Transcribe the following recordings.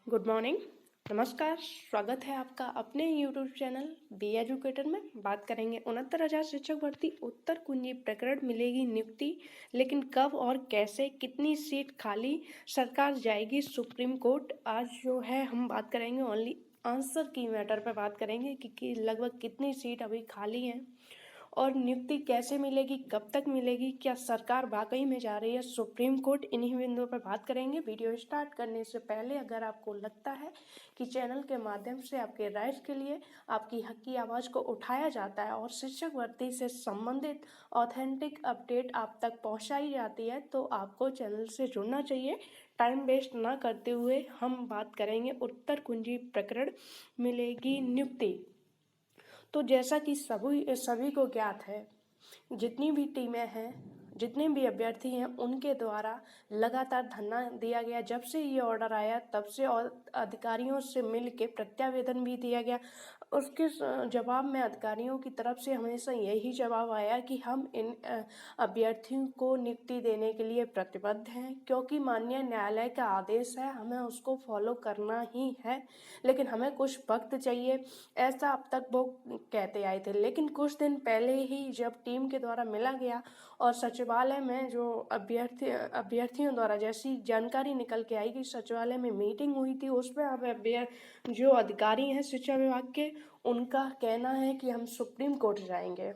Good morning. नमस्कार। स्वागत है आपका अपने यूट्यूब चैनल बी एजुकेटर में। बात करेंगे 69,000 शिक्षक भर्ती उत्तर कुंजी प्रकरण मिलेगी नियुक्ति, लेकिन कब और कैसे, कितनी सीट खाली, सरकार जाएगी सुप्रीम कोर्ट। आज जो है हम बात करेंगे ओनली आंसर की मैटर पर बात करेंगे कि लगभग कितनी सीट अभी खाली हैं और नियुक्ति कैसे मिलेगी, कब तक मिलेगी, क्या सरकार वाकई में जा रही है सुप्रीम कोर्ट। इन्हीं बिंदुओं पर बात करेंगे। वीडियो स्टार्ट करने से पहले अगर आपको लगता है कि चैनल के माध्यम से आपके राइट्स के लिए आपकी हक की आवाज़ को उठाया जाता है और शिक्षक भर्ती से संबंधित ऑथेंटिक अपडेट आप तक पहुंचाई जाती है, तो आपको चैनल से जुड़ना चाहिए। टाइम वेस्ट ना करते हुए हम बात करेंगे उत्तर कुंजी प्रकरण मिलेगी नियुक्ति। तो जैसा कि सभी को ज्ञात है, जितनी भी टीमें हैं, जितने भी अभ्यर्थी हैं, उनके द्वारा लगातार धरना दिया गया। जब से ये ऑर्डर आया तब से और अधिकारियों से मिल के प्रत्यावेदन भी दिया गया। उसके जवाब में अधिकारियों की तरफ से हमेशा यही जवाब आया कि हम इन अभ्यर्थियों को नियुक्ति देने के लिए प्रतिबद्ध हैं, क्योंकि माननीय न्यायालय का आदेश है, हमें उसको फॉलो करना ही है, लेकिन हमें कुछ वक्त चाहिए। ऐसा अब तक वो कहते आए थे, लेकिन कुछ दिन पहले ही जब टीम के द्वारा मिला गया और सचिवालय में जो अभ्यर्थियों द्वारा जैसी जानकारी निकल के आई कि सचिवालय में मीटिंग हुई थी, उसमें अब जो अधिकारी हैं शिक्षा विभाग के, उनका कहना है कि हम सुप्रीम कोर्ट जाएंगे।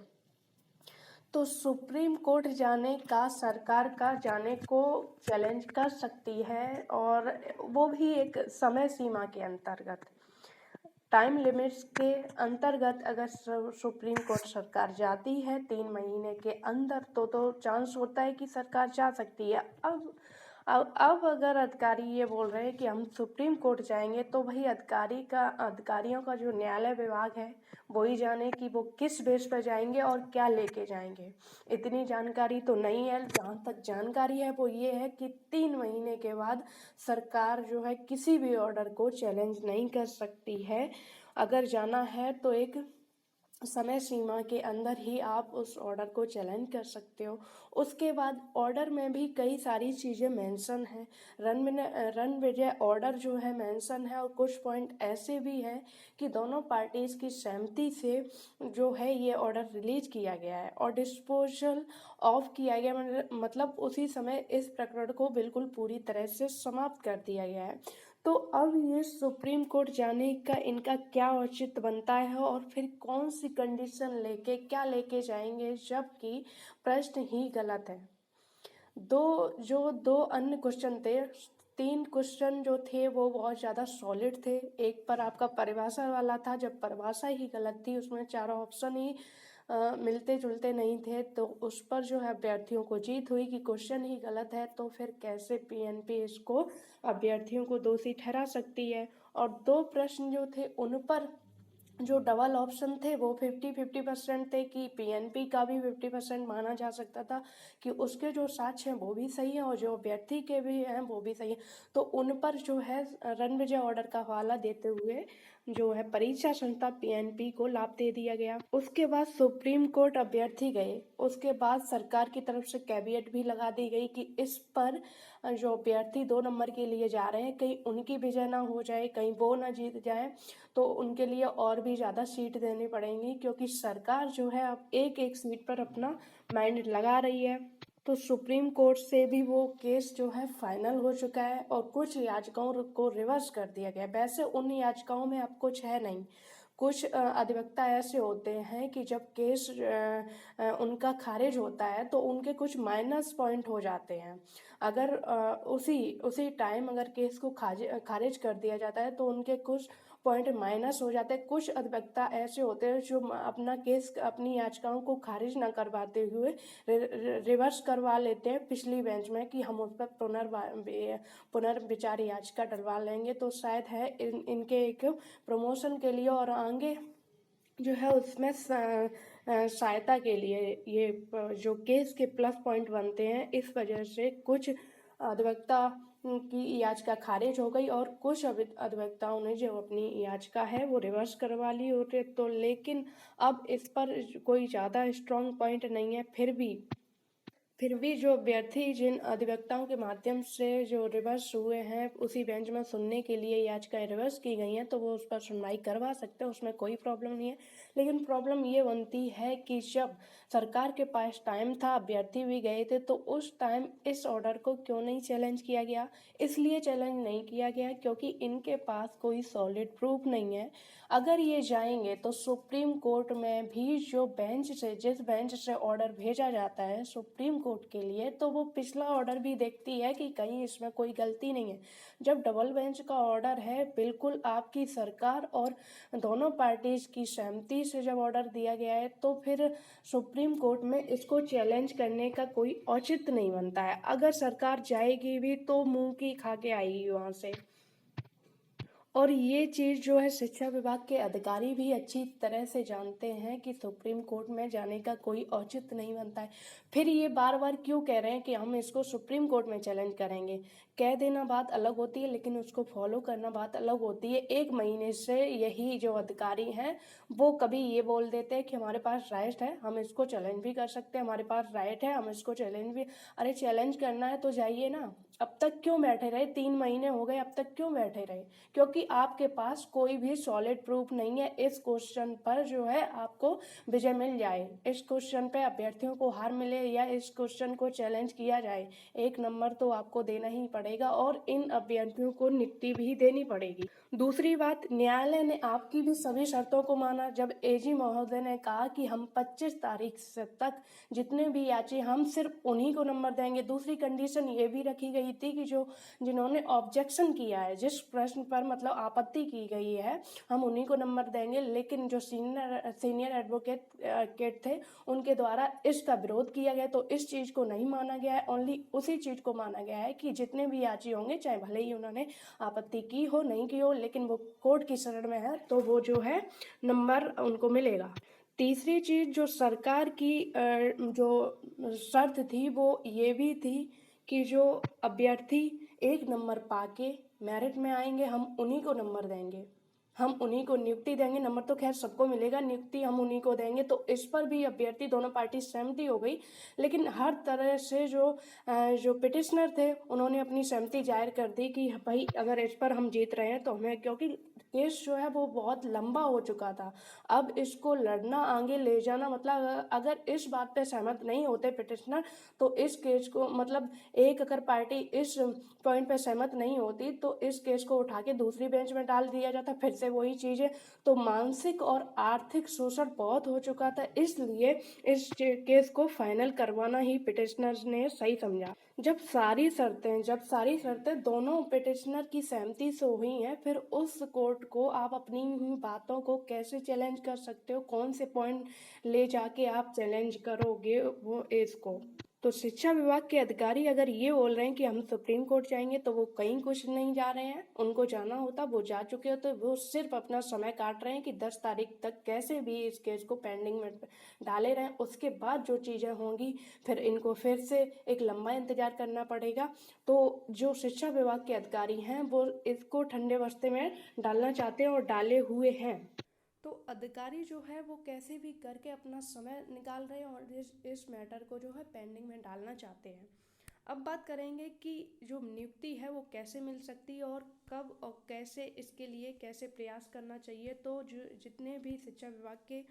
तो सुप्रीम कोर्ट जाने का सरकार का जाने को चैलेंज कर सकती है, और वो भी एक समय सीमा के अंतर्गत, टाइम लिमिट्स के अंतर्गत। अगर सुप्रीम कोर्ट सरकार जाती है 3 महीने के अंदर, तो चांस होता है कि सरकार जा सकती है। अब अगर अधिकारी ये बोल रहे हैं कि हम सुप्रीम कोर्ट जाएंगे, तो वही अधिकारियों का जो न्यायालय विभाग है वही जाने कि वो किस बेस पर जाएंगे और क्या लेके जाएंगे। इतनी जानकारी तो नहीं है। जहाँ तक जानकारी है वो ये है कि 3 महीने के बाद सरकार जो है किसी भी ऑर्डर को चैलेंज नहीं कर सकती है। अगर जाना है तो एक समय सीमा के अंदर ही आप उस ऑर्डर को चैलेंज कर सकते हो। उसके बाद ऑर्डर में भी कई सारी चीज़ें मेंशन हैं। रन विजय ऑर्डर जो है मेंशन है, और कुछ पॉइंट ऐसे भी हैं कि दोनों पार्टीज़ की सहमति से जो है ये ऑर्डर रिलीज किया गया है और डिस्पोजल ऑफ किया गया, मतलब उसी समय इस प्रकरण को बिल्कुल पूरी तरह से समाप्त कर दिया गया है। तो अब ये सुप्रीम कोर्ट जाने का इनका क्या औचित्य बनता है, और फिर कौन सी कंडीशन लेके क्या लेके जाएंगे, जबकि प्रश्न ही गलत है। दो अन्य क्वेश्चन थे, 3 क्वेश्चन जो थे वो बहुत ज़्यादा सॉलिड थे। एक पर आपका परिभाषा वाला था, जब परिभाषा ही गलत थी, उसमें चारों ऑप्शन ही मिलते जुलते नहीं थे, तो उस पर जो है अभ्यर्थियों को जीत हुई कि क्वेश्चन ही गलत है, तो फिर कैसे पीएनपी इसको अभ्यर्थियों को दोषी ठहरा सकती है। और 2 प्रश्न जो थे उन पर जो डबल ऑप्शन थे वो 50-50% थे कि पीएनपी का भी 50% माना जा सकता था कि उसके जो साक्ष्य हैं वो भी सही हैं और जो अभ्यर्थी के भी हैं वो भी सही हैं। तो उन पर जो है रणविजय ऑर्डर का हवाला देते हुए जो है परीक्षा संस्था पीएनपी को लाभ दे दिया गया। उसके बाद सुप्रीम कोर्ट अभ्यर्थी गए, उसके बाद सरकार की तरफ से कैविएट भी लगा दी गई कि इस पर जो अभ्यर्थी 2 नंबर के लिए जा रहे हैं, कहीं उनकी विजय ना हो जाए, कहीं वो ना जीत जाए, तो उनके लिए और भी ज़्यादा सीट देनी पड़ेंगी, क्योंकि सरकार जो है अब एक एक सीट पर अपना माइंड लगा रही है। तो सुप्रीम कोर्ट से भी वो केस जो है फाइनल हो चुका है और कुछ याचिकाओं को रिवर्स कर दिया गया। वैसे उन याचिकाओं में अब कुछ है नहीं। कुछ अधिवक्ता ऐसे होते हैं कि जब केस उनका खारिज होता है तो उनके कुछ माइनस पॉइंट हो जाते हैं। अगर उसी टाइम अगर केस को खारिज कर दिया जाता है तो उनके कुछ पॉइंट माइनस हो जाते हैं। कुछ अधिवक्ता ऐसे होते हैं जो अपना केस, अपनी याचिकाओं को खारिज ना करवाते हुए रिवर्स करवा लेते हैं पिछली बेंच में कि हम उस पर पुनर्विचार याचिका डलवा लेंगे। तो शायद है इनके एक प्रमोशन के लिए और आगे जो है उसमें सहायता के लिए ये जो केस के प्लस पॉइंट बनते हैं, इस वजह से कुछ अधिवक्ता की याचिका खारिज हो गई और कुछ अधिवक्ताओं ने जो अपनी याचिका है वो रिवर्स करवा ली होते। तो लेकिन अब इस पर कोई ज़्यादा स्ट्रॉन्ग पॉइंट नहीं है। फिर भी फिर भी जो अभ्यर्थी जिन अधिवक्ताओं के माध्यम से जो रिवर्स हुए हैं उसी बेंच में सुनने के लिए याचिकाएं रिवर्स की गई हैं, तो वो उस पर सुनवाई करवा सकते हैं, उसमें कोई प्रॉब्लम नहीं है। लेकिन प्रॉब्लम ये बनती है कि जब सरकार के पास टाइम था, अभ्यर्थी भी गए थे, तो उस टाइम इस ऑर्डर को क्यों नहीं चैलेंज किया गया? इसलिए चैलेंज नहीं किया गया क्योंकि इनके पास कोई सॉलिड प्रूफ नहीं है। अगर ये जाएंगे तो सुप्रीम कोर्ट में भी जो बेंच से जिस बेंच से ऑर्डर भेजा जाता है सुप्रीम कोर्ट के लिए, तो वो पिछला ऑर्डर भी देखती है कि कहीं इसमें कोई गलती नहीं है। जब डबल बेंच का ऑर्डर है, बिल्कुल आपकी सरकार और दोनों पार्टीज की सहमति से जब ऑर्डर दिया गया है, तो फिर सुप्रीम कोर्ट में इसको चैलेंज करने का कोई औचित्य नहीं बनता है। अगर सरकार जाएगी भी तो मुंह की खा के आएगी वहां से। और ये चीज़ जो है शिक्षा विभाग के अधिकारी भी अच्छी तरह से जानते हैं कि सुप्रीम कोर्ट में जाने का कोई औचित्य नहीं बनता है। फिर ये बार बार क्यों कह रहे हैं कि हम इसको सुप्रीम कोर्ट में चैलेंज करेंगे? कह देना बात अलग होती है, लेकिन उसको फॉलो करना बात अलग होती है। 1 महीने से यही जो अधिकारी हैं वो कभी ये बोल देते हैं कि हमारे पास राइट है, हम इसको चैलेंज भी कर सकते हैं, हमारे पास राइट है, हम इसको चैलेंज भी। अरे चैलेंज करना है तो जाइए ना। अब तक क्यों बैठे रहे? 3 महीने हो गए, अब तक क्यों बैठे रहे? क्योंकि आपके पास कोई भी सॉलिड प्रूफ नहीं है। इस क्वेश्चन पर जो है आपको विजय मिल जाए, इस क्वेश्चन पे अभ्यर्थियों को हार मिले या इस क्वेश्चन को चैलेंज किया जाए, 1 नंबर तो आपको देना ही पड़ेगा और इन अभ्यर्थियों को नियुक्ति भी देनी पड़ेगी। दूसरी बात, न्यायालय ने आपकी भी सभी शर्तों को माना। जब एजी महोदय ने कहा कि हम 25 तारीख से तक जितने भी याची हम सिर्फ उन्हीं को नंबर देंगे। दूसरी कंडीशन ये भी रखी गई थी कि जो जिन्होंने ऑब्जेक्शन किया है, जिस प्रश्न पर मतलब आपत्ति की गई है, हम उन्हीं को नंबर देंगे। लेकिन जो सीनियर एडवोकेट थे उनके द्वारा इसका विरोध किया गया, तो इस चीज़ को नहीं माना गया है। ओनली उसी चीज़ को माना गया है कि जितने भी याची होंगे, चाहे भले ही उन्होंने आपत्ति की हो नहीं की हो, लेकिन वो कोर्ट की शरण में है तो वो जो है नंबर उनको मिलेगा। तीसरी चीज़ जो सरकार की जो शर्त थी वो ये भी थी कि जो अभ्यर्थी 1 नंबर पाके मेरिट में आएंगे हम उन्हीं को नंबर देंगे, हम उन्हीं को नियुक्ति देंगे। नंबर तो खैर सबको मिलेगा, नियुक्ति हम उन्हीं को देंगे। तो इस पर भी अभ्यर्थी दोनों पार्टी सहमति हो गई। लेकिन हर तरह से जो पिटिशनर थे उन्होंने अपनी सहमति जाहिर कर दी कि भाई अगर इस पर हम जीत रहे हैं तो हमें, क्योंकि केस जो है वो बहुत लंबा हो चुका था, अब इसको लड़ना आगे ले जाना, मतलब अगर इस बात पे सहमत नहीं होते पिटिशनर तो इस केस को, मतलब एक अगर पार्टी इस पॉइंट पे सहमत नहीं होती तो इस केस को उठा के दूसरी बेंच में डाल दिया जाता, फिर से वही चीज़ें। तो मानसिक और आर्थिक शोषण बहुत हो चुका था, इसलिए इस केस को फाइनल करवाना ही पिटिशनर्स ने सही समझा। जब सारी शर्तें दोनों पिटिशनर की सहमति से हुई हैं, फिर उस कोर्ट को आप अपनी बातों को कैसे चैलेंज कर सकते हो? कौन से पॉइंट ले जाके आप चैलेंज करोगे वो इसको? तो शिक्षा विभाग के अधिकारी अगर ये बोल रहे हैं कि हम सुप्रीम कोर्ट जाएंगे, तो वो कहीं कुछ नहीं जा रहे हैं। उनको जाना होता वो जा चुके होते, वो सिर्फ अपना समय काट रहे हैं कि 10 तारीख तक कैसे भी इस केस को पेंडिंग में डाले रहें। उसके बाद जो चीज़ें होंगी फिर इनको फिर से एक लंबा इंतजार करना पड़ेगा। तो जो शिक्षा विभाग के अधिकारी हैं वो इसको ठंडे बस्ते में डालना चाहते हैं और डाले हुए हैं। तो अधिकारी जो है वो कैसे भी करके अपना समय निकाल रहे हैं और इस मैटर को जो है पेंडिंग में डालना चाहते हैं। अब बात करेंगे कि जो नियुक्ति है वो कैसे मिल सकती है और कब और कैसे, इसके लिए कैसे प्रयास करना चाहिए। तो जो जितने भी शिक्षा विभाग के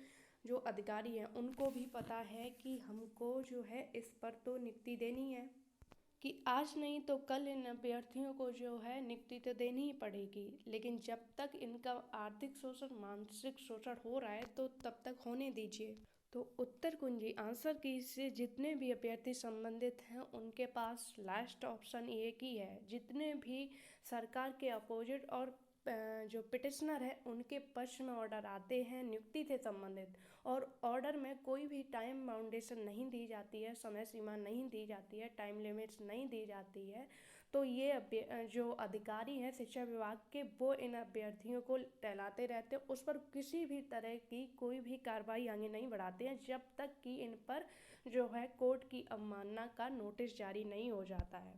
जो अधिकारी हैं उनको भी पता है कि हमको जो है इस पर तो नियुक्ति देनी है, कि आज नहीं तो कल इन अभ्यर्थियों को जो है नियुक्ति तो देनी ही पड़ेगी। लेकिन जब तक इनका आर्थिक शोषण, मानसिक शोषण हो रहा है तो तब तक होने दीजिए। तो उत्तर कुंजी आंसर की से जितने भी अभ्यर्थी संबंधित हैं उनके पास लास्ट ऑप्शन एक ही है। जितने भी सरकार के अपोजिट और जो पिटिशनर है उनके पक्ष में ऑर्डर आते हैं नियुक्ति से संबंधित, और ऑर्डर में कोई भी टाइम बाउंडेशन नहीं दी जाती है, समय सीमा नहीं दी जाती है, टाइम लिमिट्स नहीं दी जाती है, तो ये जो अधिकारी हैं शिक्षा विभाग के वो इन अभ्यर्थियों को टहलाते रहते हैं। उस पर किसी भी तरह की कोई भी कार्रवाई आगे नहीं बढ़ाते हैं जब तक कि इन पर जो है कोर्ट की अवमानना का नोटिस जारी नहीं हो जाता है।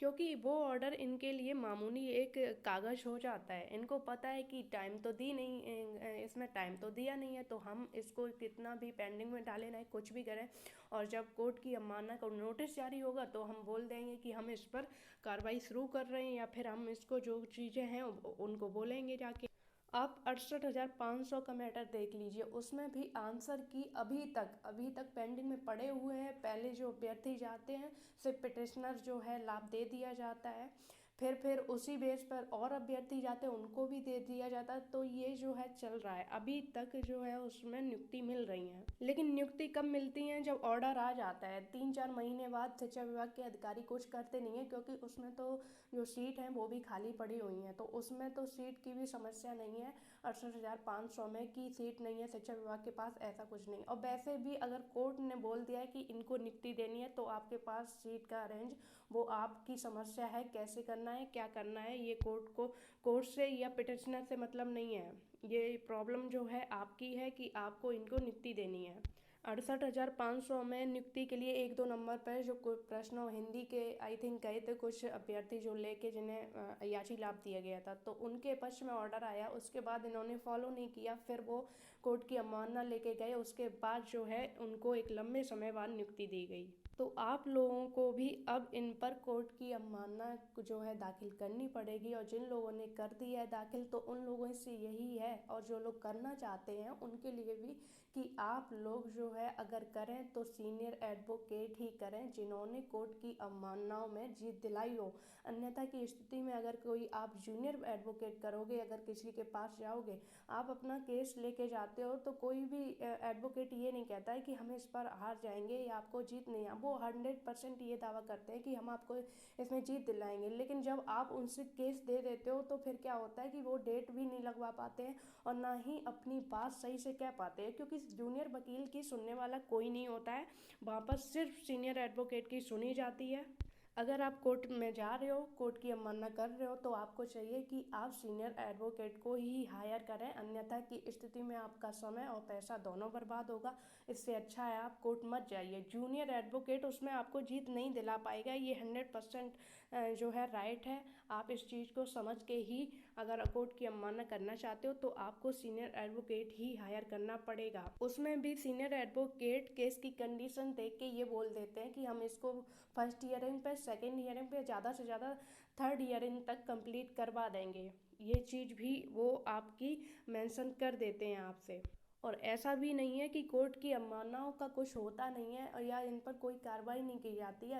क्योंकि वो ऑर्डर इनके लिए मामूली एक कागज़ हो जाता है। इनको पता है कि टाइम तो दी नहीं, इसमें टाइम तो दिया नहीं है, तो हम इसको कितना भी पेंडिंग में डालें ना कुछ भी करें, और जब कोर्ट की अवमानना का नोटिस जारी होगा तो हम बोल देंगे कि हम इस पर कार्रवाई शुरू कर रहे हैं, या फिर हम इसको जो चीज़ें हैं उनको बोलेंगे जाके। आप 68,500 का मैटर देख लीजिए, उसमें भी आंसर की अभी तक पेंडिंग में पड़े हुए हैं। पहले जो अभ्यर्थी जाते हैं सिर्फ पिटिशनर जो है लाभ दे दिया जाता है, फिर उसी बेस पर और अभ्यर्थी जाते हैं उनको भी दे दिया जाता है। तो ये जो है चल रहा है अभी तक, जो है उसमें नियुक्ति मिल रही है। लेकिन नियुक्ति कब मिलती है? जब ऑर्डर आ जाता है 3-4 महीने बाद शिक्षा विभाग के अधिकारी कुछ करते नहीं है, क्योंकि उसमें तो जो सीट हैं वो भी खाली पड़ी हुई हैं, तो उसमें तो सीट की भी समस्या नहीं है। 68,500 में की सीट नहीं है शिक्षा विभाग के पास, ऐसा कुछ नहीं। और वैसे भी अगर कोर्ट ने बोल दिया है कि इनको नियुक्ति देनी है, तो आपके पास सीट का अरेंज वो आपकी समस्या है, कैसे करना है क्या करना है, ये कोर्ट से या पिटिशनर से मतलब नहीं है। ये प्रॉब्लम जो है आपकी है कि आपको इनको नियुक्ति देनी है। 68,500 में नियुक्ति के लिए 1-2 नंबर पर जो कुछ प्रश्न हिंदी के आई थिंक गए थे कुछ अभ्यर्थी जो लेके, जिन्हें याची लाभ दिया गया था, तो उनके पक्ष में ऑर्डर आया, उसके बाद इन्होंने फॉलो नहीं किया, फिर वो कोर्ट की अवमानना लेके गए, उसके बाद जो है उनको एक लंबे समय बाद नियुक्ति दी गई। तो आप लोगों को भी अब इन पर कोर्ट की अवमानना जो है दाखिल करनी पड़ेगी, और जिन लोगों ने कर दी है दाखिल तो उन लोगों से यही है, और जो लोग करना चाहते हैं उनके लिए भी, कि आप लोग जो है अगर करें तो सीनियर एडवोकेट ही करें जिन्होंने कोर्ट की अवमाननाओं में जीत दिलाई हो। अन्यथा की स्थिति में अगर कोई आप जूनियर एडवोकेट करोगे, अगर किसी के पास जाओगे, आप अपना केस लेके जाते हो, तो कोई भी एडवोकेट ये नहीं कहता है कि हम इस पर हार जाएंगे या आपको जीत नहीं है। वो 100% ये दावा करते हैं कि हम आपको इसमें जीत दिलाएंगे। लेकिन जब आप उनसे केस दे देते हो तो फिर क्या होता है कि वो डेट भी नहीं लगवा पाते हैं, और ना ही अपनी बात सही से कह पाते हैं, क्योंकि जूनियर वकील की सुनने वाला कोई नहीं होता है, वहाँ पर सिर्फ सीनियर एडवोकेट की सुनी जाती है। अगर आप कोर्ट में जा रहे हो, कोर्ट की अवमानना कर रहे हो, तो आपको चाहिए कि आप सीनियर एडवोकेट को ही हायर करें, अन्यथा की स्थिति में आपका समय और पैसा दोनों बर्बाद होगा। इससे अच्छा है आप कोर्ट मत जाइए। जूनियर एडवोकेट उसमें आपको जीत नहीं दिला पाएगा, ये 100% जो है राइट है। आप इस चीज़ को समझ के ही अगर कोर्ट की अवमानना करना चाहते हो तो आपको सीनियर एडवोकेट ही हायर करना पड़ेगा। उसमें भी सीनियर एडवोकेट केस की कंडीशन देख के ये बोल देते हैं कि हम इसको फर्स्ट हियरिंग पे, सेकेंड हियरिंग पे, ज़्यादा से ज़्यादा थर्ड हियरिंग तक कंप्लीट करवा देंगे। ये चीज़ भी वो आपकी मेंशन कर देते हैं आपसे। और ऐसा भी नहीं है कि कोर्ट की अवमाननाओं का कुछ होता नहीं है, और या इन पर कोई कार्रवाई नहीं की जाती है।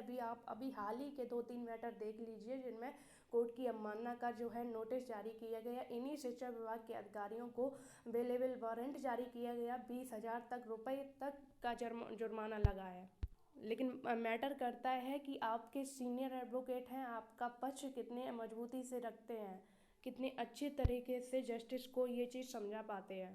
अभी हाल ही के 2-3 मैटर देख लीजिए जिनमें कोर्ट की अवमानना का जो है नोटिस जारी किया गया। इन्हीं शिक्षा विभाग के अधिकारियों को अवेलेबल वारंट जारी किया गया, 20,000 तक रुपये तक का जुर्माना लगा है। लेकिन मैटर करता है कि आपके सीनियर एडवोकेट हैं, आपका पक्ष कितने मजबूती से रखते हैं, कितने अच्छे तरीके से जस्टिस को ये चीज़ समझा पाते हैं।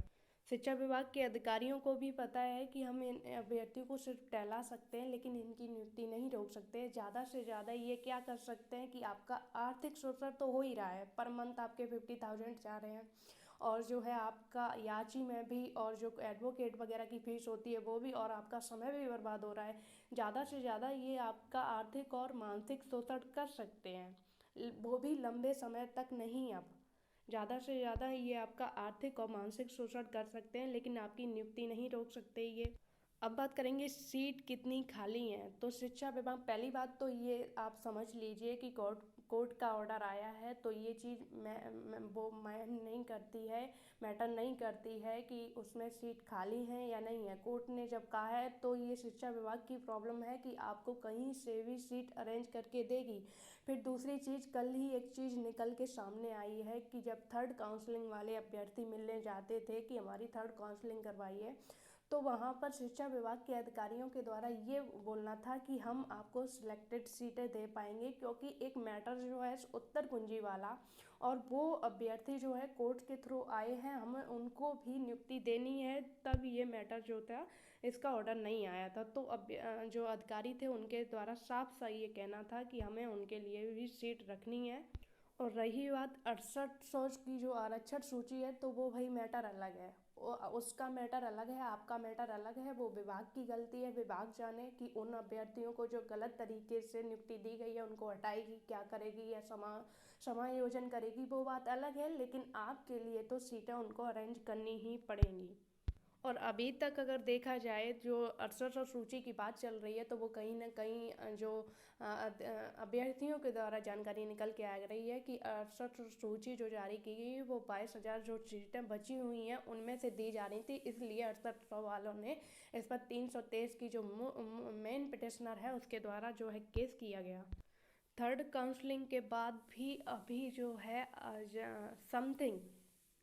शिक्षा विभाग के अधिकारियों को भी पता है कि हम इन अभ्यर्थियों को सिर्फ टहला सकते हैं, लेकिन इनकी नियुक्ति नहीं रोक सकते। ज़्यादा से ज़्यादा ये क्या कर सकते हैं कि आपका आर्थिक शोषण तो हो ही रहा है, पर मंथ आपके 50,000 जा रहे हैं, और जो है आपका याची में भी, और जो एडवोकेट वगैरह की फीस होती है वो भी, और आपका समय भी बर्बाद हो रहा है। ज़्यादा से ज़्यादा ये आपका आर्थिक और मानसिक शोषण कर सकते हैं, वो भी लंबे समय तक नहीं। अब ज़्यादा से ज़्यादा ये आपका आर्थिक और मानसिक शोषण कर सकते हैं, लेकिन आपकी नियुक्ति नहीं रोक सकते ये। अब बात करेंगे सीट कितनी खाली हैं। तो शिक्षा विभाग, पहली बात तो ये आप समझ लीजिए कि कोर्ट का ऑर्डर आया है, तो ये चीज़ वो नहीं करती है, मैटर नहीं करती है कि उसमें सीट खाली हैं या नहीं है। कोर्ट ने जब कहा है तो ये शिक्षा विभाग की प्रॉब्लम है कि आपको कहीं से भी सीट अरेंज करके देगी। फिर दूसरी चीज़, कल ही एक चीज़ निकल के सामने आई है कि जब थर्ड काउंसलिंग वाले अभ्यर्थी मिलने जाते थे कि हमारी थर्ड काउंसलिंग करवाइए, तो वहाँ पर शिक्षा विभाग के अधिकारियों के द्वारा ये बोलना था कि हम आपको सिलेक्टेड सीटें दे पाएंगे, क्योंकि एक मैटर जो है उत्तर कुंजी वाला, और वो अभ्यर्थी जो है कोर्ट के थ्रू आए हैं, हमें उनको भी नियुक्ति देनी है, तब ये मैटर जो था इसका ऑर्डर नहीं आया था। तो अब जो अधिकारी थे उनके द्वारा साफ सा ये कहना था कि हमें उनके लिए भी सीट रखनी है, और रही बात 6800 की जो आरक्षण सूची है, तो वो भाई मैटर अलग है। उसका मैटर अलग है, आपका मैटर अलग है। वो विभाग की गलती है, विभाग जाने कि उन अभ्यर्थियों को जो गलत तरीके से नियुक्ति दी गई है उनको हटाएगी, क्या करेगी, या समायोजन करेगी, वो बात अलग है। लेकिन आपके लिए तो सीटें उनको अरेंज करनी ही पड़ेंगी। और अभी तक अगर देखा जाए, जो 6800 सूची की बात चल रही है, तो वो कहीं ना कहीं जो अभ्यर्थियों के द्वारा जानकारी निकल के आ रही है कि 68 सूची जो जारी की गई, वो 22,000 जो सीटें बची हुई हैं उनमें से दी जा रही थी। इसलिए 6800 वालों ने इस पर 323 की जो मेन पिटिशनर है उसके द्वारा जो है केस किया गया। थर्ड काउंसलिंग के बाद भी अभी जो है समथिंग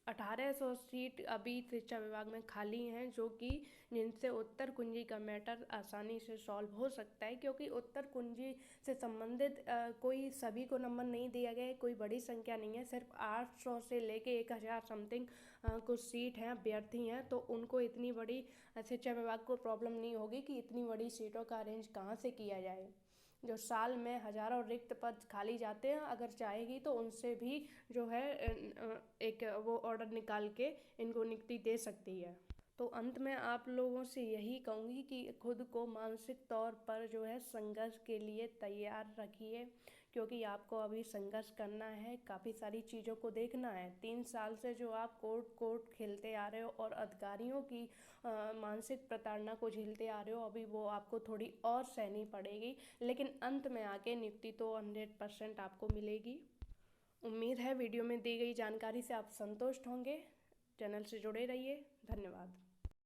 1800 सीट अभी शिक्षा विभाग में खाली हैं, जो कि जिनसे उत्तर कुंजी का मैटर आसानी से सॉल्व हो सकता है। क्योंकि उत्तर कुंजी से संबंधित कोई सभी को नंबर नहीं दिया गया है, कोई बड़ी संख्या नहीं है। सिर्फ 800 से लेके 1000 समथिंग कुछ सीट हैं, अभ्यर्थी हैं। तो उनको इतनी बड़ी शिक्षा विभाग को प्रॉब्लम नहीं होगी कि इतनी बड़ी सीटों का अरेंज कहाँ से किया जाए। जो साल में हजारों रिक्त पद खाली जाते हैं, अगर चाहेगी तो उनसे भी जो है एक वो ऑर्डर निकाल के इनको नियुक्ति दे सकती है। तो अंत में आप लोगों से यही कहूँगी कि खुद को मानसिक तौर पर जो है संघर्ष के लिए तैयार रखिए, क्योंकि आपको अभी संघर्ष करना है, काफ़ी सारी चीज़ों को देखना है। 3 साल से जो आप कोर्ट खेलते आ रहे हो और अधिकारियों की मानसिक प्रताड़ना को झेलते आ रहे हो, अभी वो आपको थोड़ी और सहनी पड़ेगी। लेकिन अंत में आके नियुक्ति तो 100% आपको मिलेगी। उम्मीद है वीडियो में दी गई जानकारी से आप संतुष्ट होंगे। चैनल से जुड़े रहिए। धन्यवाद।